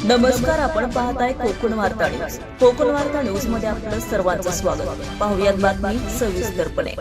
नमस्कार, आपण पाहताय कोकण वार्ता न्यूज. कोकण वार्ता न्यूज मध्ये आपलं सर्वांचं स्वागत. पाहुयात बातमी सविस्तरपणे.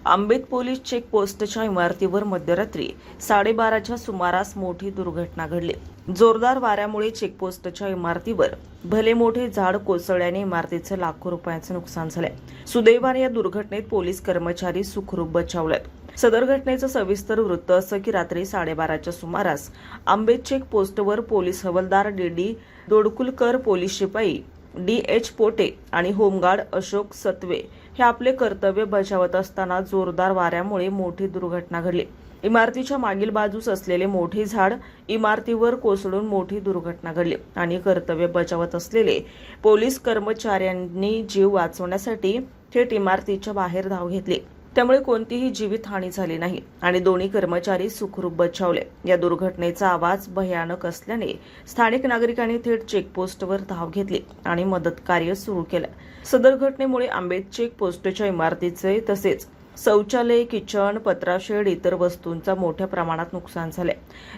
आंबेत पोलीस चेक पोस्टच्या इमारतीवर मध्यरात्री 12:30च्या सुमारास मोठी दुर्घटना घडली. जोरदार वाऱ्यामुळे चेकपोस्टच्या इमारतीवर भले मोठे झाड कोसळल्याने इमारतीचं लाखो रुपयांचं नुकसान झालंय. सुदैवाने या दुर्घटनेत पोलीस कर्मचारी सुखरूप बचावलेत. सदर घटनेचं सविस्तर वृत्त असं की रात्री 12:30च्या सुमारास आंबेत चेक पोस्टवर पोलीस हवालदार डी दोडकुलकर, पोलीस शिपाई डी पोटे आणि होमगार्ड अशोक सत्वे हे आपले कर्तव्य बजावत असताना जोरदार वाऱ्यामुळे मोठी दुर्घटना घडली. इमारतीच्या मागील बाजूस असलेले मोठे झाड इमारतीवर कोसळून मोठी दुर्घटना घडली आणि कर्तव्य बजावत असलेले पोलीस कर्मचाऱ्यांनी जीव वाचवण्यासाठी थेट इमारतीच्या बाहेर धाव घेतली. त्यामुळे कोणतीही जीवितहानी झाली नाही आणि दोन्ही कर्मचारी सुखरूप बचावले. या दुर्घटनेचा आवाज भयानक असल्याने स्थानिक नागरिकांनी थेट चेकपोस्टवर धाव घेतली आणि मदत कार्य सुरू केलं. सदर घटनेमुळे आंबेत चेक पोस्टच्या इमारतीचे तसेच शौचालय, किचन, पत्राशेड, इतर वस्तूंचा मोठ्या प्रमाणात नुकसान झाले.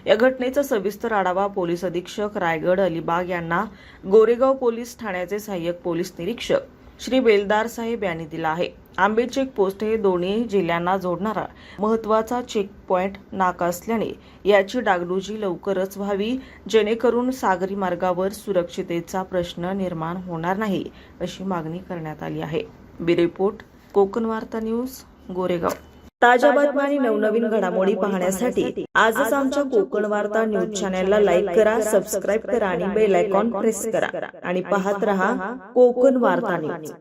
या घटनेचा सविस्तर आढावा पोलीस अधीक्षक रायगड अलिबाग यांना गोरेगाव पोलीस ठाण्याचे सहाय्यक पोलीस निरीक्षक श्री बेलदार साहेब यांनी दिला आहे. आंबेत चेक पोस्ट हे दोन्ही जिल्ह्यांना जोडणारा महत्त्वाचा चेक पॉइंट नाका असल्याने याची डागडुजी लवकरच व्हावी, जेणेकरून सागरी मार्गावर सुरक्षिततेचा प्रश्न निर्माण होणार नाही, अशी मागणी करण्यात आली आहे. ब्युरो रिपोर्ट, कोकण वार्ता न्यूज, गोरेगाव. ताज्या बातम्या आणि नवनवीन घडामोडी पाहण्यासाठी आजच आमच्या कोकण वार्ता न्यूज चॅनलला लाईक करा, सबस्क्राईब करा आणि बेल आयकॉन प्रेस करा आणि पाहत रहा कोकण वार्ता न्यूज.